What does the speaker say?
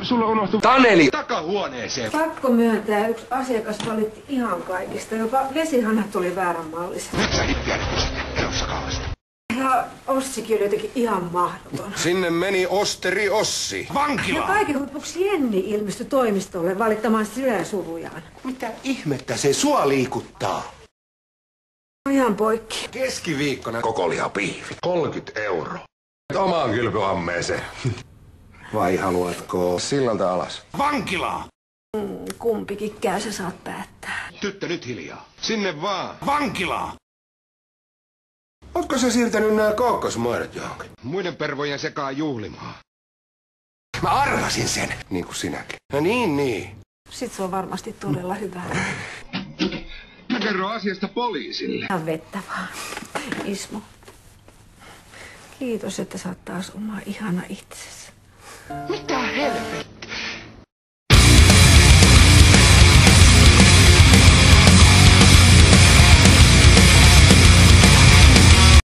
sulla unohtui Taneli! Takahuoneeseen. Pakko myöntää, yksi asiakas valitti ihan kaikista. Jopa vesihanat oli väärän malliset. Nyt sä hippiä erossa kaavasta. Ja Ossikin oli jotenkin ihan mahdoton. Sinne meni Osteri Ossi. Ja Vankila! kaiken huipuksi Jenni ilmestyi toimistolle valittamaan sydänsurujaan. Mitä ihmettä se sua liikuttaa? Ihan poikki. Keskiviikkona koko lihapiivi. 30 €. Omaan kylpyammeeseen. Vai haluatko sillalta alas? Vankilaa! Kumpikin käy, sä saat päättää. Tyttö, nyt hiljaa. Sinne vaan. Vankilaa! Ootko sä siirtänyt nää kookkosmuodot johonkin? Muiden pervojen sekaan juhlimaa. Mä arvasin sen. Niin kuin sinäkin. No niin. Sit se on varmasti todella hyvää. Mä kerron asiasta poliisille. Ihan vettä vaan. Ismo. Kiitos, että sä oot taas oma ihana itsesi. Mitä?